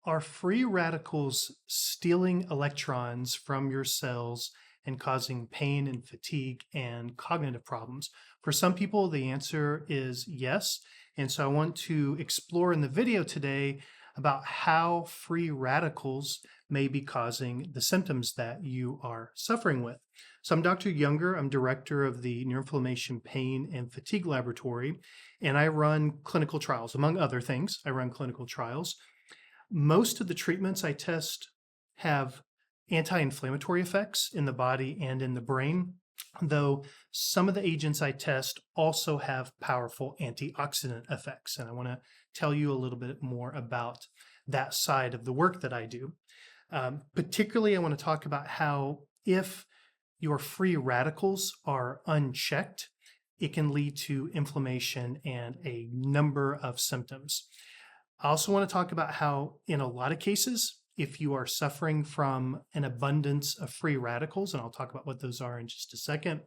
Are free radicals stealing electrons from your cells and causing pain and fatigue and cognitive problems? For some people, the answer is yes. And so I want to explore in the video today about how free radicals may be causing the symptoms that you are suffering with. So I'm Dr. Younger. I'm director of the Neuroinflammation, Pain, and Fatigue Laboratory, and I run clinical trials. Among other things, I run clinical trials. Most of the treatments I test have anti-inflammatory effects in the body and in the brain, though some of the agents I test also have powerful antioxidant effects. And I want to tell you a little bit more about that side of the work that I do. Particularly, I want to talk about how if your free radicals are unchecked, it can lead to inflammation and a number of symptoms. I also want to talk about how, in a lot of cases, if you are suffering from an abundance of free radicals, and I'll talk about what those are in just a second,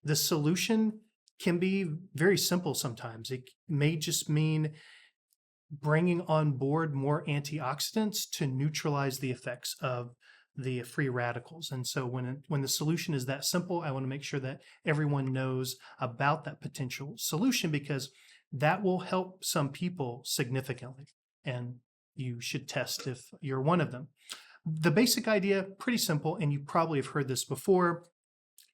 the solution can be very simple sometimes. It may just mean bringing on board more antioxidants to neutralize the effects of the free radicals. And so when the solution is that simple, I want to make sure that everyone knows about that potential solution, because that will help some people significantly, and you should test if you're one of them. The basic idea, pretty simple, and you probably have heard this before.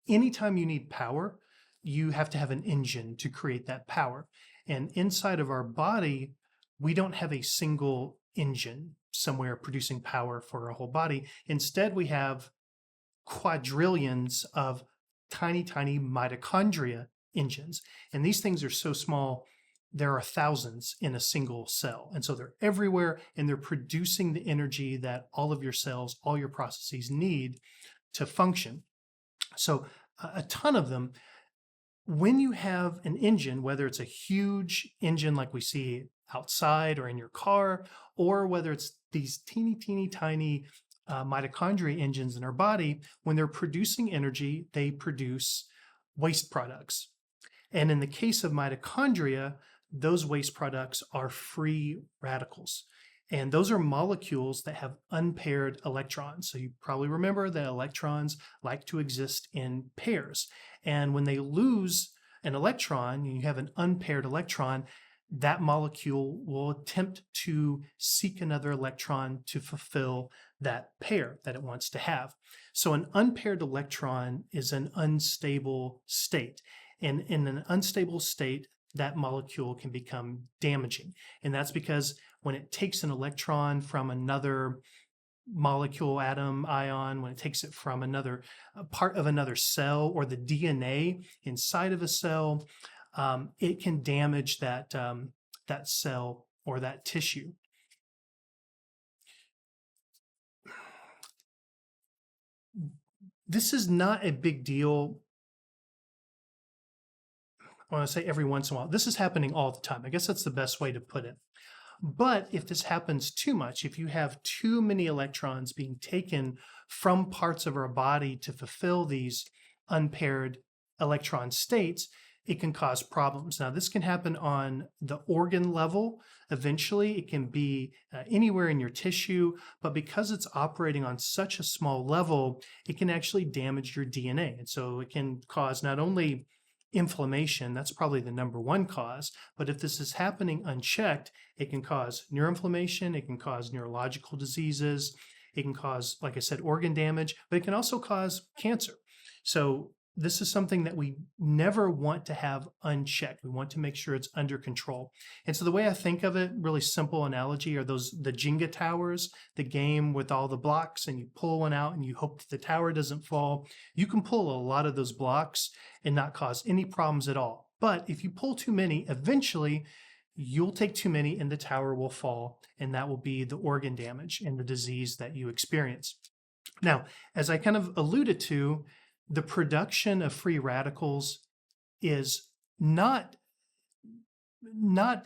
Anytime you need power, you have to have an engine to create that power. And inside of our body, we don't have a single engine somewhere producing power for our whole body. Instead, we have quadrillions of tiny, tiny mitochondria engines. And these things are so small, there are thousands in a single cell. And so they're everywhere, and they're producing the energy that all of your cells, all your processes need to function. So a ton of them. When you have an engine, whether it's a huge engine like we see outside or in your car, or whether it's these teeny, teeny, tiny mitochondria engines in our body, when they're producing energy, they produce waste products. And in the case of mitochondria, those waste products are free radicals. And those are molecules that have unpaired electrons. So you probably remember that electrons like to exist in pairs. And when they lose an electron, you have an unpaired electron, that molecule will attempt to seek another electron to fulfill that pair that it wants to have. So an unpaired electron is an unstable state. And in an unstable state, that molecule can become damaging. And that's because when it takes an electron from another molecule, atom, ion, when it takes it from another part of another cell or the DNA inside of a cell, it can damage that cell or that tissue. This is not a big deal. I want to say every once in a while. This is happening all the time. I guess that's the best way to put it. But if this happens too much, if you have too many electrons being taken from parts of our body to fulfill these unpaired electron states, it can cause problems. Now, this can happen on the organ level. Eventually, it can be anywhere in your tissue, but because it's operating on such a small level, it can actually damage your DNA. And so it can cause not only inflammation, that's probably the number one cause, but if this is happening unchecked, it can cause neuroinflammation, it can cause neurological diseases, it can cause, like I said, organ damage, but it can also cause cancer. So this is something that we never want to have unchecked. We want to make sure it's under control. And so the way I think of it, really simple analogy, are the Jenga towers, the game with all the blocks, and you pull one out and you hope that the tower doesn't fall. You can pull a lot of those blocks and not cause any problems at all. But if you pull too many, eventually you'll take too many and the tower will fall, and that will be the organ damage and the disease that you experience. Now, as I kind of alluded to, the production of free radicals is not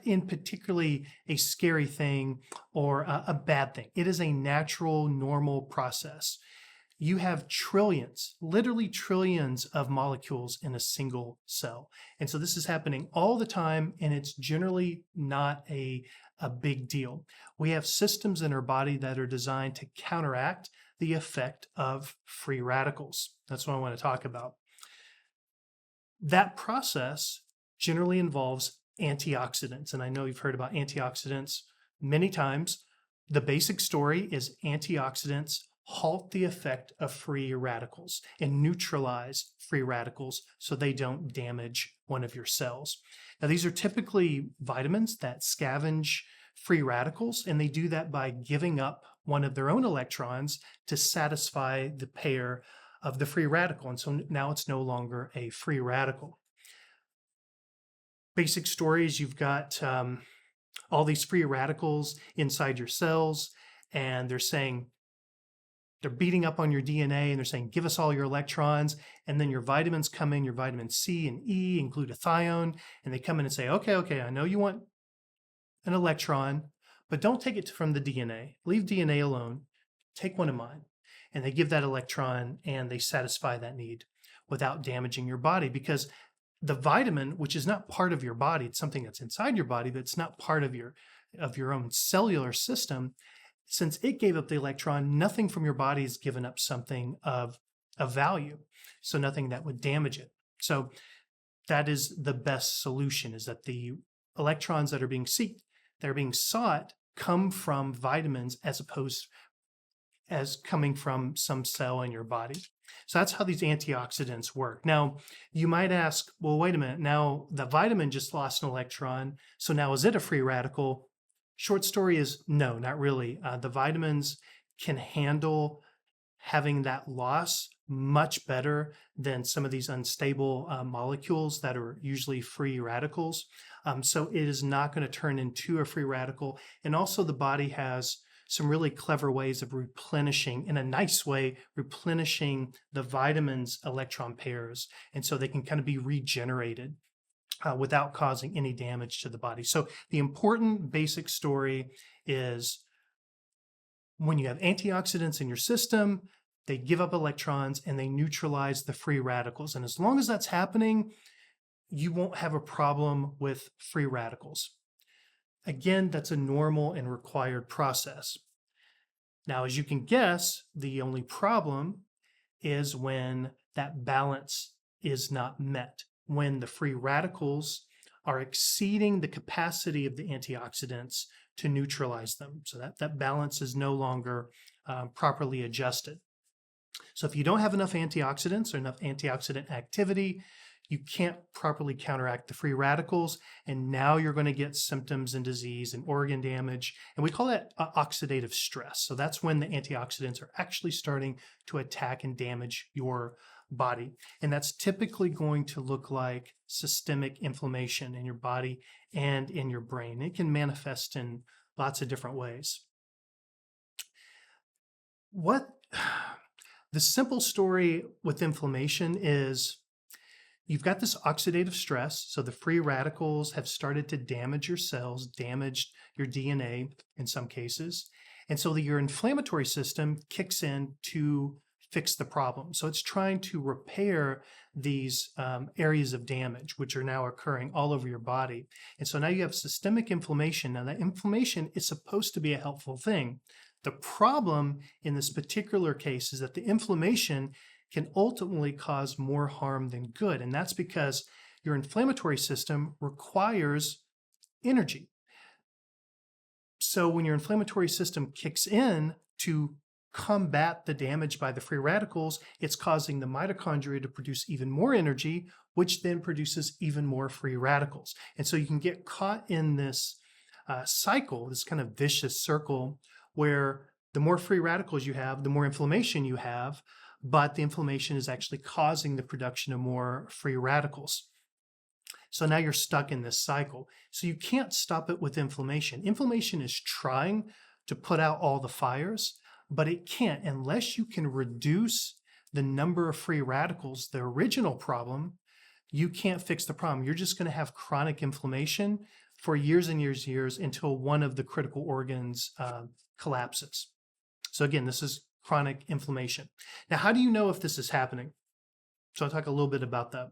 in particularly a scary thing or a bad thing. It is a natural, normal process. You have trillions, literally trillions of molecules in a single cell. And so this is happening all the time, and it's generally not a a big deal. We have systems in our body that are designed to counteract the effect of free radicals. That's what I want to talk about. That process generally involves antioxidants. And I know you've heard about antioxidants many times. The basic story is antioxidants halt the effect of free radicals and neutralize free radicals so they don't damage one of your cells. Now, these are typically vitamins that scavenge free radicals, and they do that by giving up one of their own electrons to satisfy the pair of the free radical. And so now it's no longer a free radical. Basic story is you've got all these free radicals inside your cells, and they're beating up on your DNA, and they're saying, give us all your electrons. And then your vitamins come in, your vitamin C and E and glutathione, and they come in and say, okay, I know you want an electron, but don't take it from the DNA. Leave DNA alone. Take one of mine. And they give that electron and they satisfy that need without damaging your body, because the vitamin, which is not part of your body, it's something that's inside your body, but it's not part of your own cellular system. Since it gave up the electron, nothing from your body has given up something of value. So nothing that would damage it. So that is the best solution, is that the electrons that are being sought come from vitamins as opposed as coming from some cell in your body. So that's how these antioxidants work. Now, you might ask, well, wait a minute, now the vitamin just lost an electron, so now is it a free radical? Short story is no, not really. The vitamins can handle having that loss much better than some of these unstable molecules that are usually free radicals. So it is not going to turn into a free radical. And also the body has some really clever ways of replenishing, in a nice way, replenishing the vitamins' electron pairs. And so they can kind of be regenerated without causing any damage to the body. So the important basic story is when you have antioxidants in your system, they give up electrons and they neutralize the free radicals. And as long as that's happening, you won't have a problem with free radicals. Again, that's a normal and required process. Now, as you can guess, the only problem is when that balance is not met, when the free radicals are exceeding the capacity of the antioxidants to neutralize them. So that balance is no longer properly adjusted. So if you don't have enough antioxidants or enough antioxidant activity, you can't properly counteract the free radicals, and now you're going to get symptoms and disease and organ damage, and we call that oxidative stress. So that's when the antioxidants are actually starting to attack and damage your body, and that's typically going to look like systemic inflammation in your body and in your brain. It can manifest in lots of different ways. The simple story with inflammation is you've got this oxidative stress, so the free radicals have started to damage your cells, damaged your DNA in some cases, and so your inflammatory system kicks in to fix the problem. So it's trying to repair these areas of damage, which are now occurring all over your body. And so now you have systemic inflammation. Now that inflammation is supposed to be a helpful thing. The problem in this particular case is that the inflammation can ultimately cause more harm than good. And that's because your inflammatory system requires energy. So when your inflammatory system kicks in to combat the damage by the free radicals, it's causing the mitochondria to produce even more energy, which then produces even more free radicals. And so you can get caught in this cycle, this kind of vicious circle, where the more free radicals you have, the more inflammation you have, but the inflammation is actually causing the production of more free radicals. So now you're stuck in this cycle. So you can't stop it with inflammation. Inflammation is trying to put out all the fires, but it can't unless you can reduce the number of free radicals. The original problem, you can't fix the problem. You're just going to have chronic inflammation for years and years and years until one of the critical organs collapses. So again, this is chronic inflammation. Now, how do you know if this is happening? So I'll talk a little bit about that.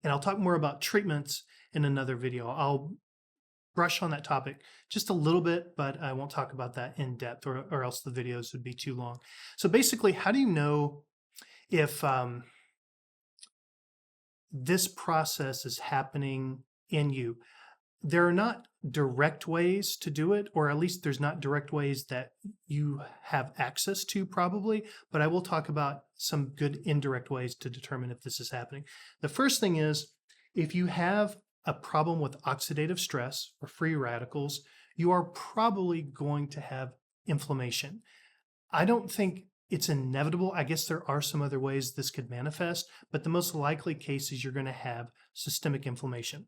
And I'll talk more about treatments in another video. I'll brush on that topic just a little bit, but I won't talk about that in depth, or else the videos would be too long. So basically, how do you know if this process is happening in you? There are not direct ways to do it, or at least there's not direct ways that you have access to, probably, but I will talk about some good indirect ways to determine if this is happening. The first thing is, if you have a problem with oxidative stress or free radicals, you are probably going to have inflammation. I don't think it's inevitable. I guess there are some other ways this could manifest, but the most likely case is you're going to have systemic inflammation.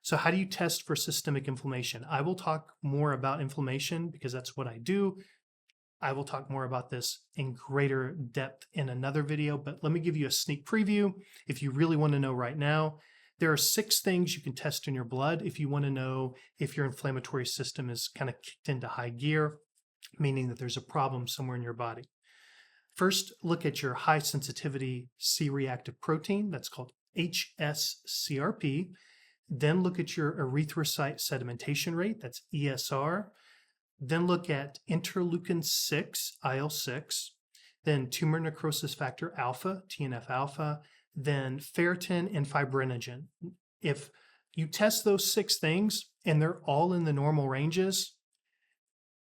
So how do you test for systemic inflammation? I will talk more about inflammation because that's what I do. I will talk more about this in greater depth in another video, but let me give you a sneak preview. If you really want to know right now, there are 6 things you can test in your blood if you want to know if your inflammatory system is kind of kicked into high gear, meaning that there's a problem somewhere in your body. First, look at your high sensitivity C-reactive protein. That's called HSCRP. Then look at your erythrocyte sedimentation rate. That's ESR. Then look at interleukin 6, IL-6. Then tumor necrosis factor alpha, TNF alpha. Then ferritin and fibrinogen. If you test those 6 things and they're all in the normal ranges,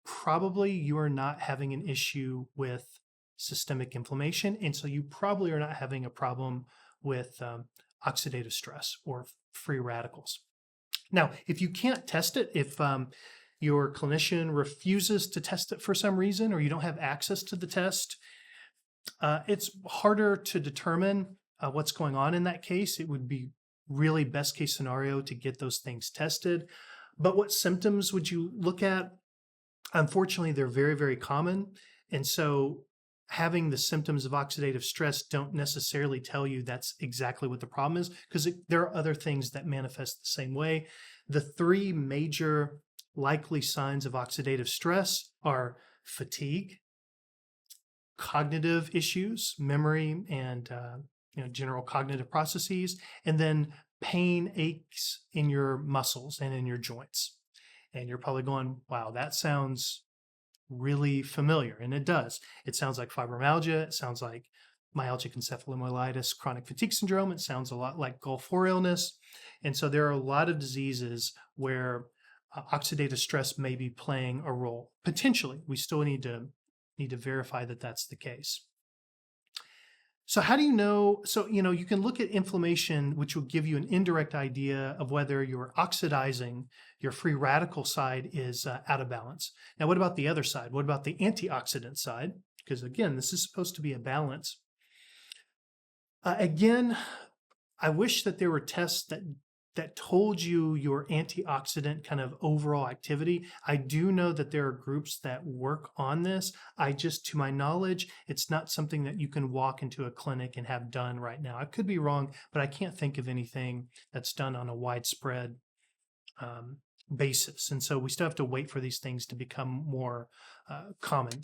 probably you are not having an issue with systemic inflammation, and so you probably are not having a problem with oxidative stress or free radicals. Now, if you can't test it, if your clinician refuses to test it for some reason, or you don't have access to the test, it's harder to determine what's going on in that case. It would be really best case scenario to get those things tested. But what symptoms would you look at? Unfortunately, they're very, very common. And so having the symptoms of oxidative stress don't necessarily tell you that's exactly what the problem is, because there are other things that manifest the same way. The 3 major likely signs of oxidative stress are fatigue, cognitive issues, memory, and general cognitive processes, and then pain, aches in your muscles and in your joints. And you're probably going, wow, that sounds really familiar. And it does. It sounds like fibromyalgia. It sounds like myalgic encephalomyelitis, chronic fatigue syndrome. It sounds a lot like Gulf War illness. And so there are a lot of diseases where oxidative stress may be playing a role. Potentially, we still need to verify that that's the case. So how do you know? So, you can look at inflammation, which will give you an indirect idea of whether you're oxidizing, your free radical side is out of balance. Now, what about the other side? What about the antioxidant side? Because again, this is supposed to be a balance. Again, I wish that there were tests that told you your antioxidant kind of overall activity. I do know that there are groups that work on this. To my knowledge, it's not something that you can walk into a clinic and have done right now. I could be wrong, but I can't think of anything that's done on a widespread basis. And so we still have to wait for these things to become more common.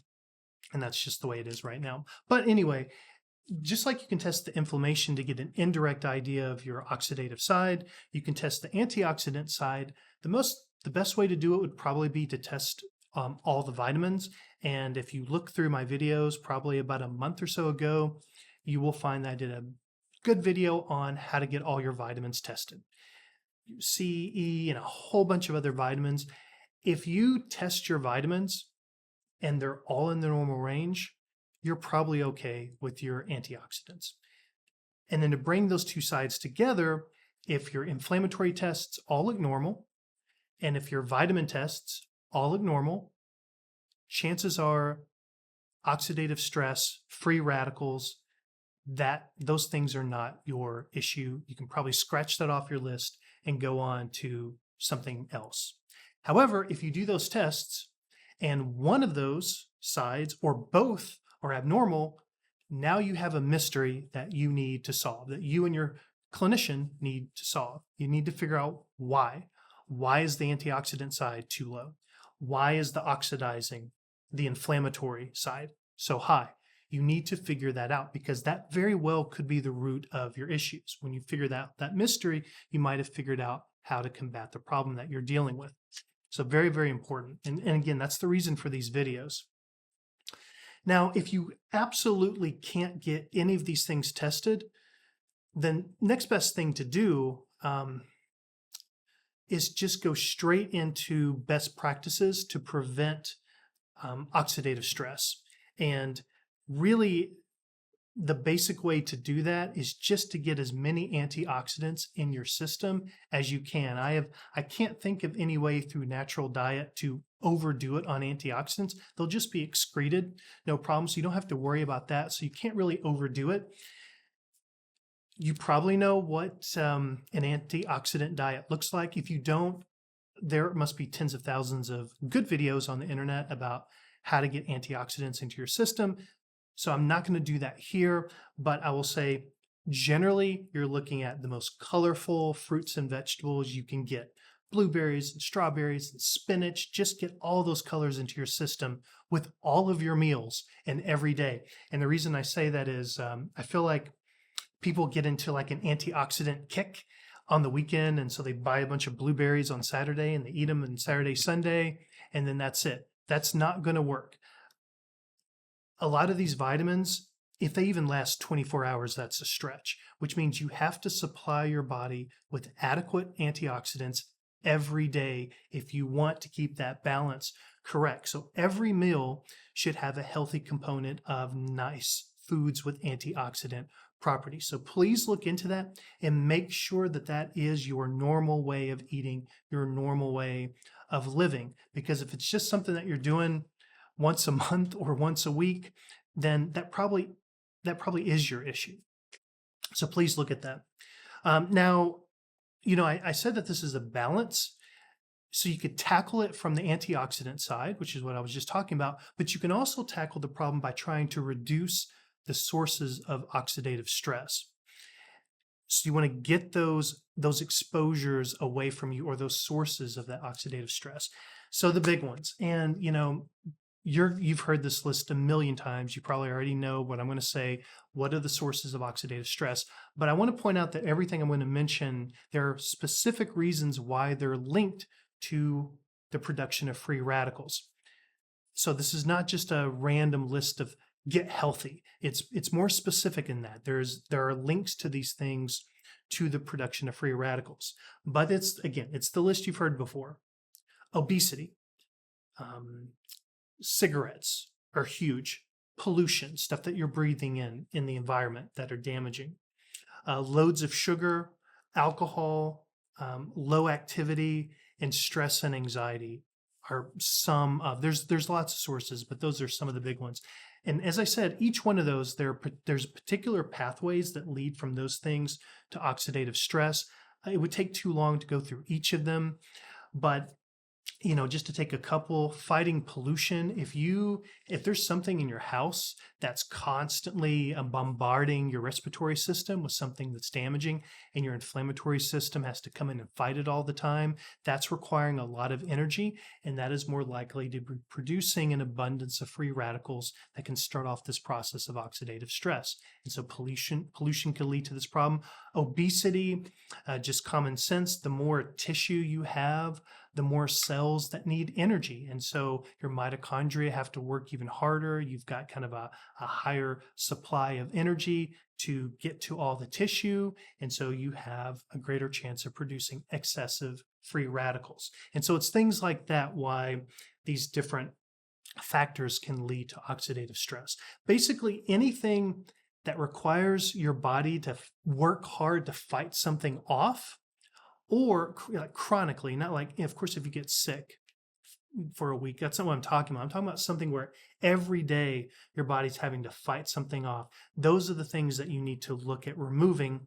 And that's just the way it is right now. But anyway, just like you can test the inflammation to get an indirect idea of your oxidative side, you can test the antioxidant side. The best way to do it would probably be to test all the vitamins. And if you look through my videos, probably about a month or so ago, you will find that I did a good video on how to get all your vitamins tested. C, E, and a whole bunch of other vitamins. If you test your vitamins and they're all in the normal range, you're probably okay with your antioxidants. And then to bring those 2 sides together, if your inflammatory tests all look normal, and if your vitamin tests all look normal, chances are oxidative stress, free radicals, that those things are not your issue. You can probably scratch that off your list and go on to something else. However, if you do those tests and one of those sides or both are abnormal, now you have a mystery that you need to solve, that you and your clinician need to solve. You need to figure out why. Why is the antioxidant side too low? Why is the oxidizing, the inflammatory side so high? You need to figure that out, because that very well could be the root of your issues. When you figure out that mystery, you might have figured out how to combat the problem that you're dealing with. So very, very important. And again, that's the reason for these videos. Now, if you absolutely can't get any of these things tested, then next best thing to do is just go straight into best practices to prevent oxidative stress. And really, the basic way to do that is just to get as many antioxidants in your system as you can. I can't think of any way through natural diet to overdo it on antioxidants. They'll just be excreted, no problem. So you don't have to worry about that. So you can't really overdo it. You probably know what an antioxidant diet looks like. If you don't, there must be tens of thousands of good videos on the internet about how to get antioxidants into your system. So I'm not going to do that here, but I will say generally you're looking at the most colorful fruits and vegetables you can get. Blueberries and strawberries and spinach. Just get all those colors into your system with all of your meals and every day. And the reason I say that is I feel like people get into like an antioxidant kick on the weekend. And so they buy a bunch of blueberries on Saturday and they eat them on Saturday, Sunday, and then that's it. That's not going to work. A lot of these vitamins, if they even last 24 hours, that's a stretch, which means you have to supply your body with adequate antioxidants every day if you want to keep that balance correct. So every meal should have a healthy component of nice foods with antioxidant properties. So please look into that and make sure that that is your normal way of eating, your normal way of living. Because if it's just something that you're doing once a month or once a week, then that probably is your issue. So please look at that. Now, I said that this is a balance. So you could tackle it from the antioxidant side, which is what I was just talking about, but you can also tackle the problem by trying to reduce the sources of oxidative stress. So you want to get those exposures away from you, or those sources of that oxidative stress. So the big ones, and you've heard this list a million times. You probably already know what I'm going to say. What are the sources of oxidative stress? But I want to point out that everything I'm going to mention, there are specific reasons why they're linked to the production of free radicals. So this is not just a random list of get healthy. It's more specific in that. There are links to these things to the production of free radicals. But it's the list you've heard before. Obesity. Cigarettes are huge. Pollution, stuff that you're breathing in the environment that are damaging. Loads of sugar, alcohol, low activity, and stress and anxiety are some of, there's lots of sources, but those are some of the big ones. And as I said, each one of those, there's particular pathways that lead from those things to oxidative stress. It would take too long to go through each of them, but just to take a couple. Fighting pollution. If there's something in your house that's constantly bombarding your respiratory system with something that's damaging, and your inflammatory system has to come in and fight it all the time, that's requiring a lot of energy, and that is more likely to be producing an abundance of free radicals that can start off this process of oxidative stress. And so pollution can lead to this problem. Obesity, just common sense, the more tissue you have, the more cells that need energy. And so your mitochondria have to work even harder. You've got kind of a higher supply of energy to get to all the tissue. And so you have a greater chance of producing excessive free radicals. And so it's things like that why these different factors can lead to oxidative stress. Basically, anything that requires your body to work hard to fight something off, or like chronically, not like, of course, if you get sick for a week, that's not what I'm talking about. I'm talking about something where every day your body's having to fight something off. Those are the things that you need to look at removing.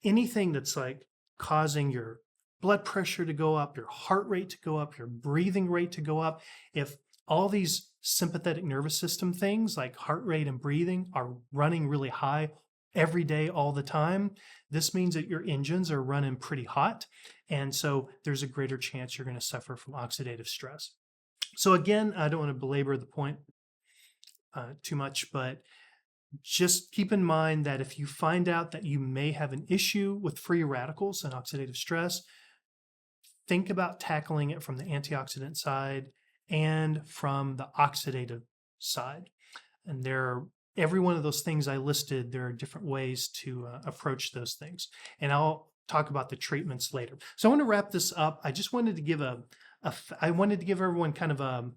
Anything that's like causing your blood pressure to go up, your heart rate to go up, your breathing rate to go up. If all these sympathetic nervous system things like heart rate and breathing are running really high every day, all the time, this means that your engines are running pretty hot. And so there's a greater chance you're going to suffer from oxidative stress. So again, I don't want to belabor the point too much, but just keep in mind that if you find out that you may have an issue with free radicals and oxidative stress, think about tackling it from the antioxidant side and from the oxidative side. And every one of those things I listed, there are different ways to approach those things. And I'll talk about the treatments later. So I want to wrap this up. I just wanted to give I wanted to give everyone kind of a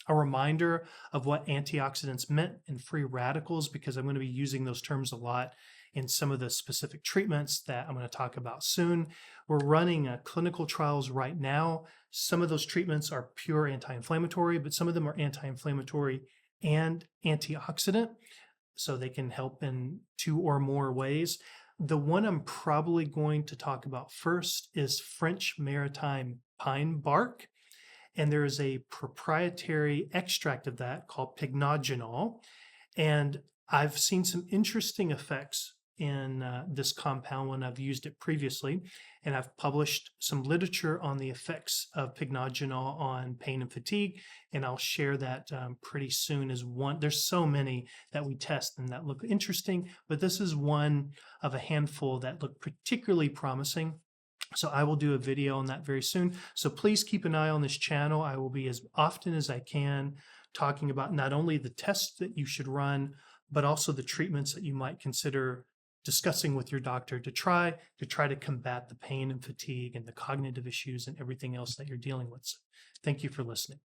reminder of what antioxidants meant and free radicals, because I'm going to be using those terms a lot in some of the specific treatments that I'm going to talk about soon. We're running clinical trials right now. Some of those treatments are pure anti-inflammatory, but some of them are anti-inflammatory and antioxidant, so they can help in 2 or more ways. The one I'm probably going to talk about first is French maritime pine bark. And there is a proprietary extract of that called pycnogenol. And I've seen some interesting effects in this compound when I've used it previously. And I've published some literature on the effects of pycnogenol on pain and fatigue. And I'll share that pretty soon as one. There's so many that we test and that look interesting, but this is one of a handful that look particularly promising. So I will do a video on that very soon. So please keep an eye on this channel. I will be as often as I can talking about not only the tests that you should run, but also the treatments that you might consider discussing with your doctor to try to combat the pain and fatigue and the cognitive issues and everything else that you're dealing with. So thank you for listening.